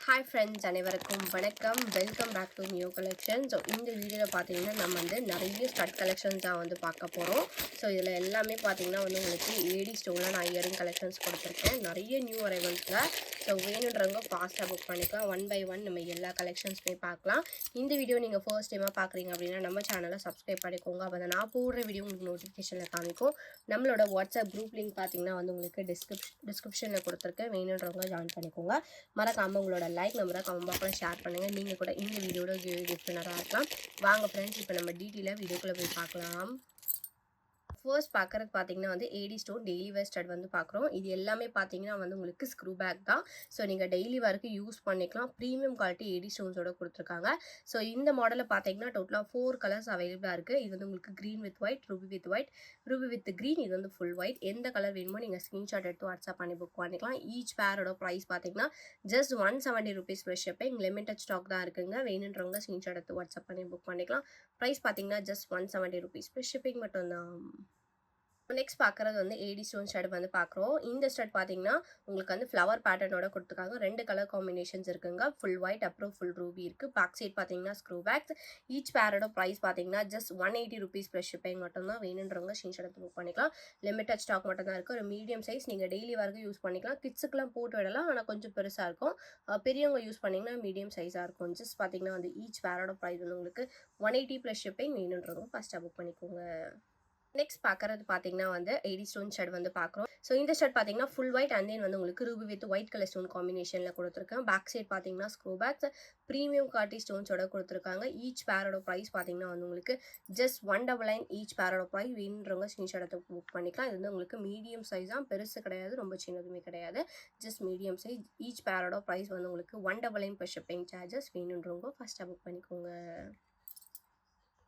Hi friends, அனைவருக்கும் வணக்கம். Welcome back to new collection. So இந்த வீடியோவில் பார்த்தீங்கன்னா நம்ம நிறைய ஸ்டட் கலெக்ஷன்ஸ் தான் பார்க்க போகிறோம். ஸோ இதில் எல்லாமே பார்த்தீங்கன்னா உங்களுக்கு ஏடி ஸ்டோனில் நான் இயரிங் கலெக்ஷன்ஸ் கொடுத்துருக்கேன். நிறைய நியூ அரைவல்ஸில். ஸோ வேணுன்றவங்க ஃபாஸ்ட்டாக புக் பண்ணிக்கலாம். ஒன் பை ஒன் நம்ம எல்லா கலெக்ஷன்ஸுமே பார்க்கலாம். இந்த வீடியோ நீங்கள் ஃபர்ஸ்ட் டைமாக பார்க்குறீங்க அப்படின்னா நம்ம சேனலை சப்ஸ்கிரைப் பண்ணிக்கோங்க. அப்போ நான் போடுற வீடியோ உங்களுக்கு நோட்டிஃபிகேஷனில் காமிக்கும். நம்மளோட வாட்ஸ்அப் குரூப் லிங்க் பார்த்தீங்கன்னா உங்களுக்கு டிஸ்கிரிப்ஷனில் கொடுத்துருக்கேன். வேணுன்றவங்க ஜாயின் பண்ணிக்கோங்க. மறக்காமல் உங்களோட லைக் நம்பரை கமெண்ட் பாக்ஸில் ஷேர் பண்ணுங்கள். நீங்கள் கூட இந்த வீடியோட கிஃப்ட் வின்னராக இருக்கலாம். வாங்க ஃப்ரெண்ட்ஸ், இப்போ நம்ம டீட்டெயிலாக வீடியோக்குள்ளே போய் பார்க்கலாம். ஃபர்ஸ்ட் பார்க்குறது பார்த்தீங்கன்னா AD stone daily wear stud பார்க்குறோம். இது எல்லாமே பார்த்தீங்கன்னா உங்களுக்கு ஸ்க்ரூ பேக் தான். ஸோ நீங்கள் டெய்லி வேருக்கு யூஸ் பண்ணிக்கலாம். ப்ரீமியம் குவாலிட்டி ஏடி ஸ்டோன்ஸோட கொடுத்துருக்காங்க. ஸோ இந்த மாடலில் பார்த்தீங்கன்னா டோட்டலாக 4 கலர்ஸ் அவைலபிளாக இருக்குது. இது உங்களுக்கு green with white, Ruby with white, Ruby with green, இது ஃபுல் ஒயிட். எந்த கலர் வேணுமோ நீங்கள் ஸ்க்ரீன்ஷாட் எடுத்து வாட்ஸ்அப் பண்ணி புக் பண்ணிக்கலாம். ஈச் பேரோட ப்ரைஸ் பார்த்தீங்கன்னா just 170 rupees plus shipping. Limited stock தான் இருக்குங்க. வேணுன்றவங்க ஸ்க்ரீன்ஷாட் எடுத்து வாட்ஸ்அப் பண்ணி புக் பண்ணிக்கலாம். ப்ரைஸ் பார்த்தீங்கன்னா ஜஸ்ட் 170 rupees ப்ளஸ் ஷிப்பிங் மட்டும்தான். நெக்ஸ்ட் பார்க்குறது ஏடி ஸ்டோன் ஸ்டட் பார்க்குறோம். இந்த ஸ்டட் பார்த்தீங்கன்னா உங்களுக்கு ஃப்ளவர் பேட்டர்னோட கொடுத்துருக்காங்க. 2 கலர் காம்பினேஷன்ஸ் இருக்குங்க. ஃபுல் ஒயிட் அப்புறம் ஃபுல் ரூபி இருக்குது. பேக் சைட் பார்த்தீங்கன்னா ஸ்க்ரூ பேக்ஸ். ஈச் பேரோட ப்ரைஸ் பார்த்தீங்கன்னா ஜஸ்ட் 180 rupees ப்ளஸ் ஷிப்பிங் மட்டும்தான். வேணுன்றவங்க ஸ்க்ரீன்ஷாட் எடுத்து புக் பண்ணிக்கலாம். லிமிட்டட் ஸ்டாக் மட்டும் தான் இருக்குது. ஒரு மீடியம் சைஸ் நீங்கள் டெய்லி வரைக்கும் யூஸ் பண்ணிக்கலாம். கிட்ஸுக்குலாம் போட்டு விடலாம், ஆனால் கொஞ்சம் பெருசாக இருக்கும். பெரியவங்க யூஸ் பண்ணிங்கன்னா மீடியம் சைஸாக இருக்கும். ஜஸ்ட் பார்த்தீங்கன்னா ஈச் பேரோட ப்ரைஸ் உங்களுக்கு 180 ப்ளஸ் ஷிப்பிங். வேணுன்றவங்க ஃபஸ்ட்டாக புக் பண்ணிக்கோங்க. நெக்ஸ்ட் பார்க்குறது பார்த்தீங்கன்னா ஏடி ஸ்டோன் ஷட் பார்க்குறோம். ஸோ இந்த ஷட் பார்த்தீங்கன்னா ஃபுல் ஒயிட் அண்ட் தென் உங்களுக்கு ruby with white colour stone காம்பினேஷனில் கொடுத்துருக்கேன். பேக் சைட் பார்த்தீங்கன்னா ஸ்க்ரூ பேக்ஸ் ப்ரீமியம் குவாலிட்டி ஸ்டோன்ஸோட கொடுத்துருக்காங்க. ஈச் பேரோட ப்ரைஸ் பார்த்தீங்கன்னா உங்களுக்கு ஜஸ்ட் 199 ஈச் பேரோட ப்ரைஸ். வேணுன்றவங்க ஸ்க்ரீன்ஷாட் எடுத்து புக் பண்ணிக்கலாம். இது உங்களுக்கு மீடியம் சைஸ் தான், பெருசு கிடையாது, ரொம்ப சின்னதுமே கிடையாது. Just medium size. ஈச் பேரோட ப்ரைஸ் உங்களுக்கு 199 ப்ளஸ் ஷிப்பிங் சார்ஜஸ். வேணுன்றவங்க ஃபஸ்ட்டாக புக் பண்ணிக்கோங்க.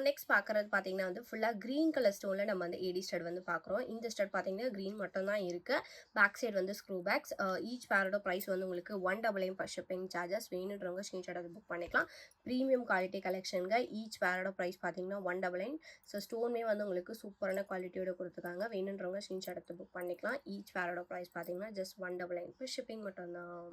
நெக்ஸ்ட் பார்க்குறது பார்த்தீங்கன்னா ஃபுல்லாக க்ரீன் கலர் ஸ்டோனில் நம்ம ஏடி ஸ்டட் பார்க்குறோம். இந்த ஸ்டட் பார்த்தீங்கன்னா க்ரீன் மட்டும் தான் இருக்குது. Back side screw backs. Each பேரோட ப்ரைஸ் உங்களுக்கு 199 ப்ளஸ் ஷிப்பிங் சார்ஜஸ். வேணுன்றவங்க ஸ்க்ரீன்ஷாட் அதை புக் பண்ணிக்கலாம். ப்ரீமியம் குவாலிட்டி கலெக்ஷனுங்க. ஈச் பேரோட ப்ரைஸ் பார்த்தீங்கன்னா 199. ஸோ ஸ்டோன்மே உங்களுக்கு சூப்பரான குவாலிட்டியோட கொடுத்துருக்காங்க. வேணுன்றவங்க ஸ்க்ரீன்ஷாட் எடுத்து புக் பண்ணிக்கலாம். ஈச் பேரோட ப்ரைஸ் பார்த்தீங்கன்னா ஜஸ்ட் 199 ப்ளஸ் ஷிப்பிங் மட்டும்தான்.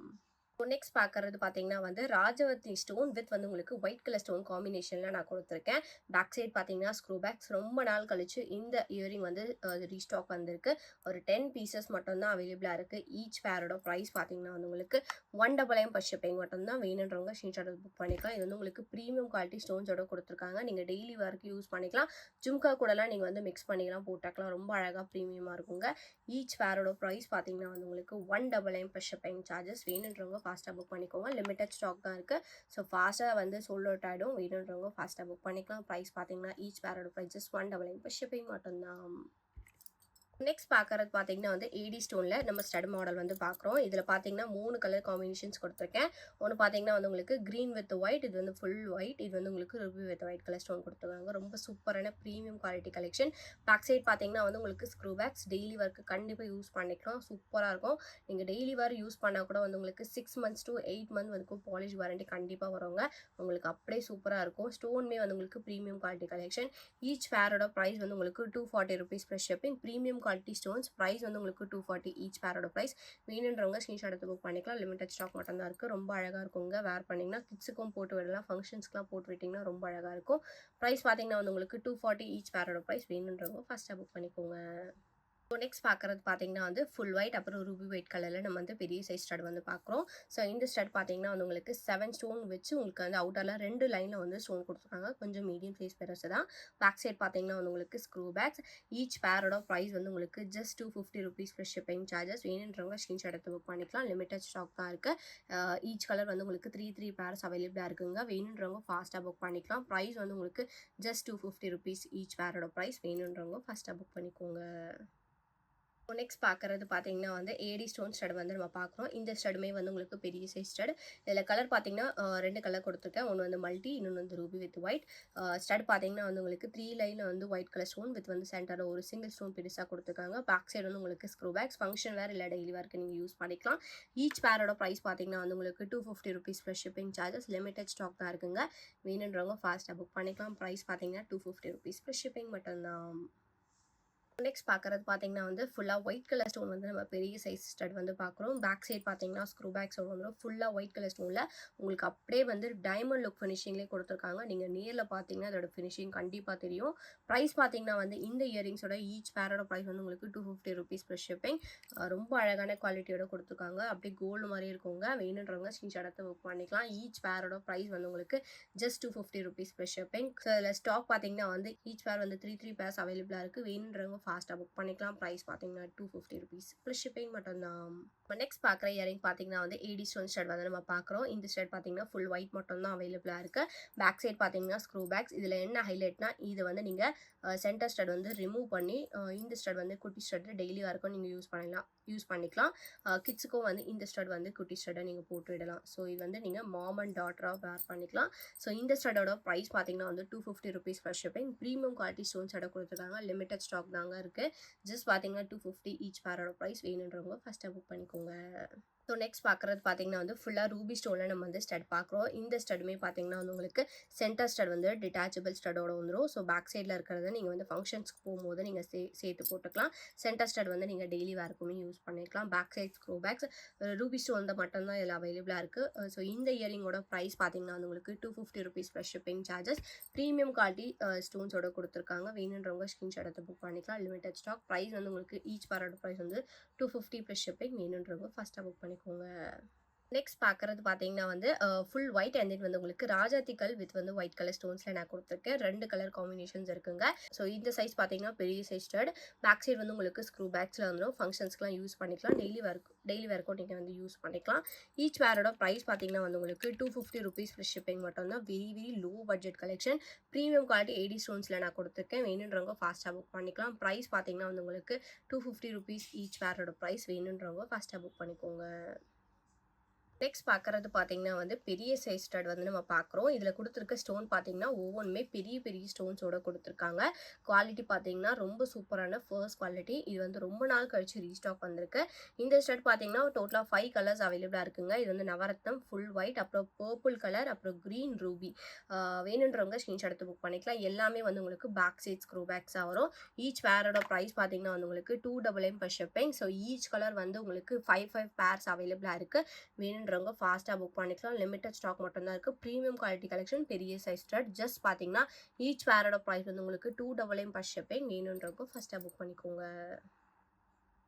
நெக்ஸ்ட் பார்க்குறது பார்த்தீங்கன்னா ராஜவர்த்தி ஸ்டோன் வித் உங்களுக்கு ஒயிட் கலர் ஸ்டோன் காம்பினேஷனில் நான் கொடுத்துருக்கேன். பேக் சைட் பார்த்தீங்கன்னா ஸ்க்ரூ பேக்ஸ். ரொம்ப நாள் கழிச்சு இந்த இயரிங் ரீஸ்டாக் வந்திருக்கு. ஒரு 10 பீசஸ் மட்டும்தான் அவைலபிளாக இருக்குது. ஈச் பேரோட ப்ரைஸ் பார்த்தீங்கன்னா உங்களுக்கு 199 ப்ளஸ் ஷிப்பிங் மட்டும்தான். வேணுன்றவங்க ஸ்க்ரீன்ஷாட் புக் பண்ணிக்கலாம். இது உங்களுக்கு ப்ரீமியம் குவாலிட்டி ஸ்டோன்ஸோட கொடுத்துருக்காங்க. நீங்கள் டெய்லி ஒர்க்கு யூஸ் பண்ணிக்கலாம். ஜும்கா கூடலாம் நீங்கள் மிக்ஸ் பண்ணிக்கலாம், போட்டாக்கலாம். ரொம்ப அழகாக ப்ரீமியமாக இருக்குங்க. ஈச் பேரோட ப்ரைஸ் பார்த்தீங்கன்னா உங்களுக்கு 199 ப்ளஸ் ஷிப்பிங் சார்ஜஸ். வேணுன்றவங்க ஃபாஸ்ட்டாக புக் பண்ணிக்கோங்க. லிமிட்டட் ஸ்டாக் தான் இருக்குது. ஸோ ஃபாஸ்ட்டாக சோல்ட் அவுட் ஆகிடும். வேணுன்றவங்க ஃபாஸ்ட்டாக புக் பண்ணிக்கலாம். ப்ரைஸ் பார்த்தீங்கன்னா ஈச் பேரோட ப்ரைஸ் ஜஸ்ட் 199 ப்ளஸ் ஷிப்பிங் மட்டும்தான். நெக்ஸ்ட் பார்க்குறது பார்த்தீங்கன்னா ஏடி ஸ்டோனில் நம்ம ஸ்டட் மாடல் பார்க்குறோம். இதில் பார்த்தீங்கன்னா 3 கலர் காம்பினேஷன்ஸ் கொடுத்துருக்கேன். ஒன்று பார்த்தீங்கன்னா உங்களுக்கு க்ரீன் வித் ஒயிட், இது ஃபுல் ஒயிட், இது உங்களுக்கு ruby with white colour stone கொடுத்துருக்காங்க. ரொம்ப சூப்பரான premium quality collection. Back side பார்த்தீங்கன்னா உங்களுக்கு ஸ்க்ரூ பேக்ஸ். டெய்லி ஒர்க்கு கண்டிப்பாக யூஸ் பண்ணிக்கலாம். சூப்பராக இருக்கும். நீங்கள் டெய்லி வேர் யூஸ் பண்ணால் கூட உங்களுக்கு 6 months to 8 months வரைக்கும் பாலிஷ் வாரண்டி கண்டிப்பாக வருவாங்க. உங்களுக்கு அப்படியே சூப்பராக இருக்கும். ஸ்டோன்மே உங்களுக்கு ப்ரீமியம் குவாலிட்டி கலெக்ஷன். ஈச் பேரோட ப்ரைஸ் உங்களுக்கு 240 rupees plus shipping. Premium quality stones. Price உங்களுக்கு 240 ஈச் பேரோட ப்ரைஸ். வேணுன்றவங்க ஸ்க்ரீன்ஷாட் எடுத்து புக் பண்ணிக்கலாம். லிமிட்டட் ஸ்டாக் மட்டும் தான் இருக்குது. ரொம்ப அழகாக இருக்குங்க. வேர் பண்ணிங்கன்னா கிட்ஸுக்கும் போட்டு விடலாம், ஃபங்க்ஷன்ஸ்க்குலாம் போட்டு விட்டிங்கன்னா ரொம்ப அழகாக இருக்கும். ப்ரைஸ் பார்த்தீங்கன்னா உங்களுக்கு 240 ஈச் பேரோட ப்ரைஸ். வேணுன்றவங்க ஃபஸ்ட்டாக புக் பண்ணிக்கோங்க. நெக்ஸ்ட் பார்க்குறது பார்த்தீங்கன்னா ஃபுல் ஒயிட் அப்புறம் ரூபி ஒயிட் கலரில் நம்ம பெரிய சைஸ் ஸ்டட் பார்க்குறோம். ஸோ இந்த ஸ்டட் பார்த்தீங்கன்னா உங்களுக்கு 7 ஸ்டோன் வச்சு உங்களுக்கு அவுட்டரில் 2 லைனில் ஸ்டோன் கொடுத்துருக்காங்க. கொஞ்சம் மீடியம் சைஸ் பெருசு தான். பேக் சைட் பார்த்தீங்கன்னா உங்களுக்கு ஸ்க்ரூ பேக்ஸ். ஈச் பேரோட ப்ரைஸ் உங்களுக்கு just 250 rupees plus shipping charges. வேணுன்றவங்க ஸ்க்ரீன்ஷாட் எடுத்து புக் பண்ணிக்கலாம். லிமிட்டட் ஸ்டாக் தான் இருக்குது. ஈச் கலர் உங்களுக்கு 3 பேர்ஸ் அவைலபிளாக இருக்குங்க. வேணுன்றவங்க ஃபாஸ்ட்டாக புக் பண்ணிக்கலாம். ப்ரைஸ் உங்களுக்கு ஜஸ்ட் 250 rupees ஈச் பேரோட ப்ரைஸ். வேணுன்றவங்க ஃபஸ்ட்டாக புக் பண்ணிக்கோங்க. நெக்ஸ்ட் பார்க்குறது பார்த்தீங்கன்னா ஏடி ஸ்டோன் ஸ்டட் நம்ம பார்க்குறோம். இந்த ஸ்டடுமே உங்களுக்கு பெரிய சைஸ் ஸ்டட். இதில் கலர் பார்த்தீங்கன்னா 2 கலர் கொடுத்துருக்கேன். ஒன்று மல்டி, இன்னொன்று ரூபி வித் ஒயிட். ஸ்டட் பார்த்தீங்கன்னா உங்களுக்கு 3 லைனில் ஒயிட் கலர் ஸ்டோன் வித் சென்டரில் ஒரு சிங்கிள் ஸ்டோன் பெருசாக கொடுத்துருக்காங்க. பேக் சைடு உங்களுக்கு ஸ்க்ரூ பேக்ஸ். ஃபங்க்ஷன் வேறு இல்லை டெய்லி வேர்க்கு நீங்கள் யூஸ் பண்ணிக்கலாம். ஈச் பேரோட ப்ரைஸ் பார்த்தீங்கன்னா உங்களுக்கு 250 rupees plus shipping charges. Limited stock தான் இருக்குங்க. வேணுன்றவங்க ஃபாஸ்ட்டாக புக் பண்ணிக்கலாம். ப்ரைஸ் பார்த்தீங்கன்னா 250 rupees ப்ளஸ் ஷிப்பிங் மட்டும்தான். நெக்ஸ்ட் பார்க்குறது பார்த்தீங்கன்னா வந்து ஃபுல்லாக ஒயிட் கலர் ஸ்டோன் வந்து நம்ம பெரிய சைஸ் ஸ்டட் வந்து பார்க்குறோம். பேக் சைட் பார்த்தீங்கன்னா ஸ்க்ரூ பேக் ஸ்டோன் வந்துடும். ஃபுல்லாக ஒயிட் கலர் ஸ்டோனில் உங்களுக்கு அப்படியே வந்து டைமண்ட் லுக் ஃபினிஷிங்லேயே கொடுத்துருக்காங்க. நீங்கள் நேரில் பார்த்தீங்கன்னா அதோட ஃபினிஷிங் கண்டிப்பாக தெரியும். ப்ரைஸ் பார்த்தீங்கன்னா வந்து இந்த இயரிங்ஸோட ஈச் பேரோட ப்ரைஸ் வந்து உங்களுக்கு ₹250 ப்ளஸ் ஷிப்பிங். ரொம்ப அழகான குவாலிட்டியோட கொடுத்துருக்காங்க. அப்படியே கோல்டு மாதிரி இருக்குங்க. வேணுன்றவங்க ஸ்க்ரீன்ஷாட் எடுத்து புக் பண்ணிக்கலாம். ஈச் பேரோட ப்ரைஸ் வந்து உங்களுக்கு ஜஸ்ட் ₹250 ப்ளஸ் ஷிப்பிங். ஸோ இதில் ஸ்டாக் பார்த்தீங்கன்னா வந்து ஈச் பேர் வந்து த்ரீ பேர்ஸ் அவைலபிளாக இருக்குது. வேணுன்றவங்க ஃபாஸ்ட்டாக புக் பண்ணிக்கலாம். ப்ரைஸ் பார்த்தீங்கன்னா ₹250 ப்ளஸ் ஷிப்பிங் மட்டும்தான். இப்போ நெக்ஸ்ட் பார்க்குற இயரிங் பார்த்தீங்கன்னா வந்து ஏடி ஸ்டோன் ஸ்டட் வந்து நம்ம பார்க்குறோம். இந்த ஸ்டட் பார்த்தீங்கன்னா ஃபுல் ஒயிட் மட்டும் தான் அவைலபிளாக இருக்குது. பேக் சைட் பார்த்தீங்கன்னா ஸ்க்ரூ பேக்ஸ். இதில் என்ன ஹைலைட்னா இது வந்து நீங்கள் சென்டர் ஸ்டட் வந்து ரிமூவ் பண்ணி இந்த ஸ்டட் வந்து குட்டி ஸ்டட் டெய்லி வரைக்கும் நீங்கள் யூஸ் பண்ணிக்கலாம். கிட்ஸுக்கும் வந்து இந்த ஸ்டட் வந்து குட்டி ஸ்டட்டை நீங்கள் போட்டு விடலாம். ஸோ இது வந்து நீங்கள் மாம் அண்ட் டாட்டராக வேர் பண்ணிக்கலாம். ஸோ இந்த ஸ்டட்டோட ப்ரைஸ் பார்த்தீங்கன்னா வந்து ₹250 plus shipping. Premium quality stone ஸ்டட்டை கொடுத்துருக்காங்க. லிமிடெட் ஸ்டாக் தாங்க இருக்குது. ஜஸ்ட் பார்த்தீங்கன்னா $250 ஈச் பேரோட ப்ரைஸ். வேணுன்றவங்க ஃபஸ்ட்டாக புக் பண்ணிக்கோங்க. ஸோ நெக்ஸ்ட் பார்க்குறது பார்த்தீங்கன்னா வந்து ஃபுல்லாக ரூபி ஸ்டோனில் நம்ம வந்து ஸ்டட் பார்க்குறோம். இந்த ஸ்டடுமே பார்த்தீங்கன்னா வந்து உங்களுக்கு சென்டர் ஸ்டட் வந்து டிட்டாச்சபிள் ஸ்டடோட வந்துடும். ஸோ பேக் சைடில் இருக்கிறத நீங்கள் வந்து ஃபங்க்ஷன்ஸ்க்கு போகும்போது நீங்கள் சேர்த்து போட்டுக்கலாம். சென்டர் ஸ்டட் வந்து நீங்கள் டெய்லி வேர்க்குமே யூஸ் பண்ணிக்கலாம். Back side screw backs ruby stone தான் மட்டும்தான் இதில் அவைலபிளாக இருக்குது. ஸோ இந்த இயரிங்கோட ப்ரைஸ் பார்த்தீங்கன்னா வந்து உங்களுக்கு ₹250 plus shipping charges. Premium quality ஸ்டோன்ஸோட கொடுத்துருக்காங்க. வேணுன்றவங்க ஸ்க்ரீன்ஷாட் எடுத்து புக் பண்ணிக்கலாம். Limited stock. ப்ரைஸ் வந்து உங்களுக்கு ஈச் பேரோட ப்ரைஸ் வந்து $250 ப்ளஸ் ஷிப்பிங். வேணுன்றவங்க ஃபஸ்ட்டாக புக் பண்ணிக்கோங்க. நெக்ஸ்ட் பார்க்குறது பார்த்தீங்கன்னா வந்து ஃபுல் ஒயிட் அண்ட் தென் வந்து உங்களுக்கு ராஜாத்திக்கல் வித் வந்து ஒயிட் கலர் ஸ்டோன்ஸில் நான் கொடுத்துருக்கேன். 2 கலர் காம்பினேஷன்ஸ் இருக்குங்க. ஸோ இந்த சைஸ் பார்த்தீங்கன்னா பெரிய சைஸ் ஸ்டட். பேக் சைடு வந்து உங்களுக்கு ஸ்க்ரூ பேக்ஸில் வந்துடும். ஃபங்க்ஷன்ஸ்க்குலாம் யூஸ் பண்ணிக்கலாம். டெய்லி வரைக்கும் நீங்கள் வந்து யூஸ் பண்ணிக்கலாம். ஈச் பேரோட ப்ரைஸ் பார்த்தீங்கன்னா வந்து உங்களுக்கு $250 ப்ளஸ் ஷிப்பிங் மட்டும் தான். Very low budget collection. Premium quality AD ஸ்டோன்ஸில் நான் கொடுத்துருக்கேன். வேணுன்றவங்க ஃபாஸ்ட்டாக புக் பண்ணிக்கலாம். ப்ரைஸ் பார்த்தீங்கன்னா வந்து உங்களுக்கு $250 ஈச் பேரோட ப்ரைஸ். வேணுன்றவங்க ஃபாஸ்ட்டாக புக் பண்ணிக்கோங்க. நெக்ஸ்ட் பார்க்குறது பார்த்தீங்கன்னா வந்து பெரிய சைஸ் ஸ்டட் வந்து நம்ம பார்க்குறோம். இதில் கொடுத்துருக்க ஸ்டோன் பார்த்தீங்கன்னா ஒவ்வொன்றுமே பெரிய பெரிய ஸ்டோன்ஸோட கொடுத்துருக்காங்க. குவாலிட்டி பார்த்தீங்கன்னா ரொம்ப சூப்பரான ஃபர்ஸ்ட் குவாலிட்டி. இது வந்து ரொம்ப நாள் கழிச்சு ரீஸ்டாக் வந்திருக்கு. இந்த ஸ்டட் பார்த்தீங்கன்னா டோட்டலாக 5 கலர்ஸ் அவைலபிளாக இருக்குங்க. இது வந்து நவரத்னம் ஃபுல் ஒயிட், அப்புறம் பர்பிள் கலர், அப்புறம் க்ரீன் ரூபி. வேணுன்றவங்க ஸ்க்ரீன்ஷாட் எடுத்து புக் பண்ணிக்கலாம். எல்லாமே வந்து உங்களுக்கு பேக் சைட் ஸ்க்ரூ பேக்ஸாக வரும். ஈச் பேரோட ப்ரைஸ் பார்த்தீங்கன்னா வந்து உங்களுக்கு $299 per shipping. So each colour வந்து உங்களுக்கு 5 பேர்ஸ் அவைலபிளாக இருக்குது. வேணுன்றவங்க ஃபாஸ்ட்டாக புக் பண்ணிக்கலாம். லிமிடெட் ஸ்டாக் மட்டும்தான் இருக்குது. ப்ரீமியம் குவாலிட்டி கலெக்ஷன் பெரிய சைஸ் ஸ்டட். ஜஸ்ட் பார்த்தீங்கன்னா ஈச் பேரோட ப்ரைஸ் வந்து உங்களுக்கு $299 per shipping. வேணுன்றவங்க ஃபஸ்ட்டாக புக் பண்ணிக்கோங்க.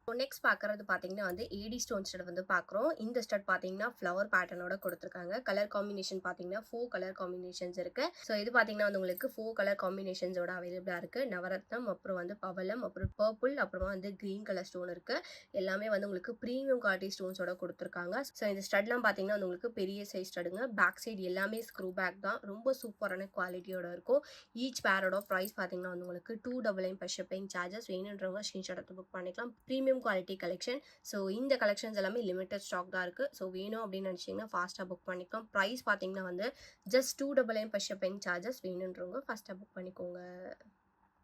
ஸோ நெக்ஸ்ட் பார்க்குறது பார்த்தீங்கன்னா வந்து ஏடி ஸ்டோன் ஸ்டட் வந்து பார்க்குறோம். இந்த ஸ்டட் பார்த்தீங்கன்னா ஃப்ளவர் பேட்டர்னோட கொடுத்துருக்காங்க. கலர் காம்பினேஷன் பார்த்தீங்கன்னா 4 கலர் காம்பினேஷன்ஸ் இருக்குது. ஸோ இது பார்த்தீங்கன்னா வந்து உங்களுக்கு 4 கலர் காம்பினேஷன்ஸோட அவைலபிளாக இருக்குது. நவரத்னம், அப்புறம் வந்து பவளம், அப்புறம் பர்பிள், அப்புறமா வந்து க்ரீன் கலர் ஸ்டோன் இருக்குது. எல்லாமே வந்து உங்களுக்கு ப்ரீமியம் குவாலிட்டி ஸ்டோன்ஸோட கொடுத்துருக்காங்க. ஸோ இந்த ஸ்டட்லாம் பார்த்தீங்கன்னா வந்து உங்களுக்கு பெரிய சைஸ் ஸ்டடுங்க. பேக் சைடு எல்லாமே ஸ்க்ரூ பேக் தான். ரொம்ப சூப்பரான குவாலிட்டியோட இருக்கும். ஈச் பேரோட ப்ரைஸ் பார்த்தீங்கன்னா வந்து உங்களுக்கு $299 per shipping சார்ஜஸ். வேணுன்றவங்க ஸ்க்ரீன்ஷாட் எடுத்து புக் பண்ணிக்கலாம். Premium quality collection. ஸோ இந்த கலெக்ஷன்ஸ் எல்லாமே லிமிடெட் ஸ்டாக் தான் இருக்குது. ஸோ வேணும் அப்படின்னு நினச்சிங்கன்னா ஃபாஸ்ட்டாக புக் பண்ணிக்கலாம். ப்ரைஸ் பார்த்தீங்கன்னா வந்து ஜஸ்ட் $299 per shipping சார்ஜஸ். வேணுன்றவங்க ஃபஸ்ட்டாக புக் பண்ணிக்கோங்க.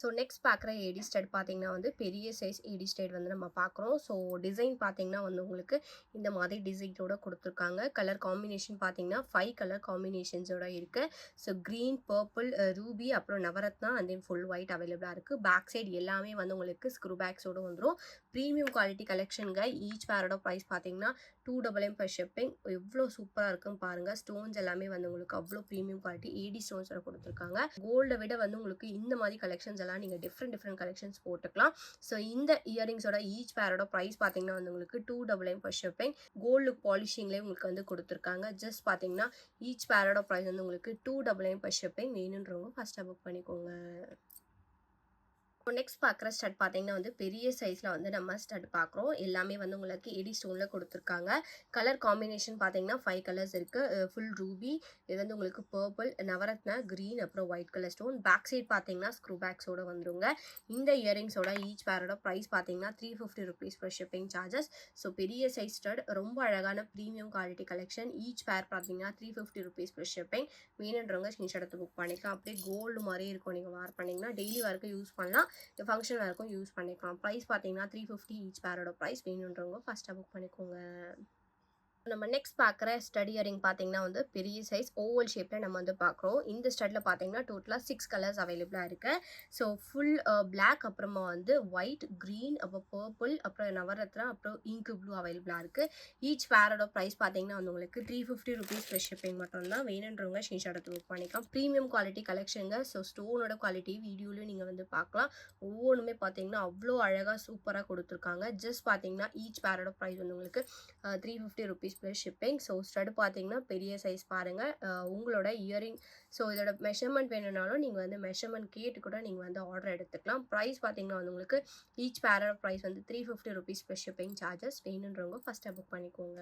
ஸோ நெக்ஸ்ட் பார்க்குற ஏடி ஸ்டட் பார்த்தீங்கன்னா வந்து பெரிய சைஸ் ஏடி ஸ்டட் வந்து நம்ம பார்க்குறோம். ஸோ டிசைன் பார்த்தீங்கன்னா வந்து உங்களுக்கு இந்த மாதிரி டிசைனோட கொடுத்துருக்காங்க. கலர் காம்பினேஷன் பார்த்தீங்கன்னா 5 கலர் காம்பினேஷன்ஸோட இருக்குது. ஸோ க்ரீன், பர்பிள், ரூபி, அப்புறம் Navratna and then full white அவைலபிளாக இருக்குது. பேக் சைடு எல்லாமே வந்து உங்களுக்கு ஸ்க்ரூ பேக்ஸோடு வந்துடும். ப்ரீமியம் குவாலிட்டி கலெக்ஷனுங்க. ஈச் பேரோட ப்ரைஸ் பார்த்தீங்கன்னா $299 per shipping. எவ்வளோ சூப்பராக இருக்குன்னு பாருங்கள். ஸ்டோன்ஸ் எல்லாமே வந்து உங்களுக்கு அவ்வளோ ப்ரீமியம் குவாலிட்டி ஏடி ஸ்டோன்ஸோட கொடுத்துருக்காங்க. கோல்டை விட வந்து உங்களுக்கு இந்த மாதிரி கலெக்ஷன்ஸ் எல்லாம் நீங்கள் டிஃப்ரெண்ட் கலெக்ஷன்ஸ் போட்டுக்கலாம். ஸோ இந்த இயரிங்ஸோட ஈச் பேரோட ப்ரைஸ் பார்த்தீங்கன்னா வந்து உங்களுக்கு $299 per shipping. கோல்டு லுக் பாலிஷிங்லேயே உங்களுக்கு வந்து கொடுத்துருக்காங்க. ஜஸ்ட் பார்த்தீங்கன்னா ஈச் பேரோட ப்ரைஸ் வந்து உங்களுக்கு $299 per shipping. வேணுன்றவங்க ஃபஸ்ட்டாக புக் பண்ணிக்கோங்க. இப்போ நெக்ஸ்ட் பார்க்குற ஸ்டட் பார்த்தீங்கன்னா வந்து பெரிய சைஸில் வந்து நம்ம ஸ்டட் பார்க்குறோம். எல்லாமே வந்து உங்களுக்கு ஏடி ஸ்டோனில் கொடுத்துருக்காங்க. கலர் காம்பினேஷன் பார்த்தீங்கன்னா 5 கலர்ஸ் இருக்குது. ஃபுல் ரூபி, இது வந்து உங்களுக்கு பர்பிள், நவரத்னா, க்ரீன், அப்புறம் white colour stone. Back side பார்த்தீங்கன்னா ஸ்க்ரூ பேக்ஸோடு வந்துருங்க. இந்த இயரிங்ஸோட ஈச் பேரோட ப்ரைஸ் பார்த்தீங்கன்னா $350 per shipping சார்ஜஸ். ஸோ பெரிய சைஸ் ஸ்டட், ரொம்ப அழகான ப்ரீமியம் குவாலிட்டி கலெக்ஷன். ஈச் பேர் பார்த்தீங்கன்னா $350 per shipping. வேணுன்றவங்க ஸ்க்ரீன்ஷாட் எடுத்து புக் பண்ணிக்கலாம். அப்படியே கோல்டு மாதிரி இருக்கும். நீங்கள் வேர் பண்ணிங்கன்னா டெய்லி வரைக்கும் யூஸ் பண்ணலாம். ஃபங்க்ஷன் வரைக்கும் யூஸ் பண்ணிக்கலாம். ப்ரைஸ் பார்த்தீங்கன்னா $350 ஈச் பேரோட ப்ரைஸ். வேணுன்றவங்க ஃபஸ்ட்டாக புக் பண்ணிக்கோங்க. நம்ம நெக்ஸ்ட் பார்க்குற ஸ்டட் இயரிங் பார்த்தீங்கன்னா வந்து பெரிய சைஸ் ஓவல் ஷேப்பில் நம்ம வந்து பார்க்குறோம். இந்த ஸ்டட்டில் பார்த்தீங்கன்னா டோட்டலாக 6 கலர்ஸ் அவைலபிளாக இருக்கு. ஸோ ஃபுல் பிளாக், அப்புறமா வந்து ஒயிட், க்ரீன், அப்புறம் பர்பிள், அப்புறம் நவரத்னா, அப்புறம் இங்க் ப்ளூ அவைலபிளாக இருக்கு. ஈச் பேரோட ப்ரைஸ் பார்த்தீங்கன்னா வந்து உங்களுக்கு 350 ருபீஸ் ஃப்ரெஷ் ஷிப்பிங் மட்டும் தான். வேணுன்றவங்க ஸ்க்ரீன்ஷாட் எடுத்து புக் பண்ணிக்கலாம். ப்ரீமியம் குவாலிட்டி கலெக்ஷனுங்க. ஸோ ஸ்டோனோட குவாலிட்டி வீடியோலையும் நீங்கள் வந்து பார்க்கலாம். ஒவ்வொன்றுமே பார்த்தீங்கன்னா அவ்வளோ அழகாக சூப்பராக கொடுத்துருக்காங்க. ஜஸ்ட் பார்த்தீங்கன்னா ஈச் பேரோட ப்ரைஸ் வந்து உங்களுக்கு 350 rupees plus shipping. So stud பார்த்தீங்கன்னா பெரிய சைஸ் பாருங்கள். உங்களோட இயரிங், ஸோ இதோட மெஷர்மெண்ட் வேணும்னாலும் நீங்கள் வந்து மெஷர்மெண்ட் கேட்டு கூட நீங்கள் வந்து ஆர்டர் எடுத்துக்கலாம். ப்ரைஸ் பார்த்தீங்கன்னா வந்து உங்களுக்கு ஈச் பேரோட ப்ரைஸ் வந்து 350 ருபீஸ் ப்ளஸ் ஷிப்பிங் சார்ஜஸ். வேணுன்றவங்க ஃபஸ்ட்டாக புக் பண்ணிக்கோங்க.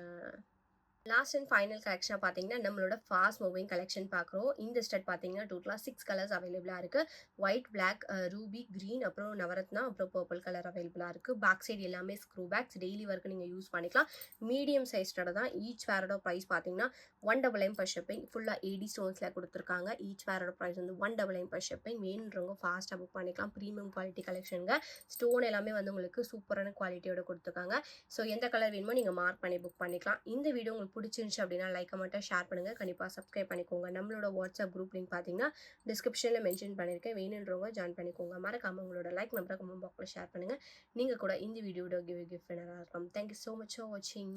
லாஸ்ட் அண்ட் ஃபைனல் கலெக்ஷனாக பார்த்தீங்கன்னா நம்மளோட ஃபாஸ்ட் மூவிங் கலெக்ஷன் பார்க்குறோம். இந்த ஸ்டட் பார்த்தீங்கன்னா டோட்டலாக 6 கலர்ஸ் அவைலபிளாக இருக்குது. ஒயிட், பிளாக், ரூபி, க்ரீன், அப்புறம் நவரத்னா, அப்புறம் பர்பிள் கலர் அவைலபிளாக இருக்குது. பேக் சைடு எல்லாமே ஸ்க்ரூ பேக்ஸ், டெய்லி ஒர்க்கு நீங்கள் யூஸ் பண்ணிக்கலாம். மீடியம் சைஸ் ஸ்டட் தான். ஈச் வேரோட ப்ரைஸ் பார்த்தீங்கன்னா 199 பர் ஷிப்பிங். ஃபுல்லாக ஏடி ஸ்டோன்ஸில் கொடுத்துருக்காங்க. ஈச் வேரோட ப்ரைஸ் வந்து 199 பர் ஷிப்பிங். வேணுன்றவங்க ஃபாஸ்ட்டாக புக் பண்ணிக்கலாம். Premium quality கலெக்ஷனுங்க. ஸ்டோன் எல்லாமே வந்து உங்களுக்கு சூப்பரான குவாலிட்டியோட கொடுத்துருக்காங்க. ஸோ எந்த கலர் வேணுமோ நீங்கள் மார்க் பண்ணி புக் பண்ணிக்கலாம். இந்த வீடியோ உங்களுக்கு பிடிச்சிருந்துச்சு அப்படின்னா லைக் மட்டும் ஷேர் பண்ணுங்கள். கண்டிப்பாக சப்ஸ்கிரைப் பண்ணிக்கோங்க. நம்மளோட வாட்ஸ்அப் குரூப் லிங்க் பார்த்தீங்கன்னா டிஸ்கிரிப்ஷனில் மென்ஷன் பண்ணியிருக்கேன். வேணுன்றவங்க ஜாயின் பண்ணிக்கோங்க. மறக்காம உங்களோட லைக் நம்பரை கமெண்ட் பாக்ஸில் ஷேர் பண்ணுங்கள். நீங்கள் கூட இந்த வீடியோட கிஃப்ட் வினராக இருக்கலாம். தேங்க்யூ ஸோ மச் ஃபார் வாட்சிங்.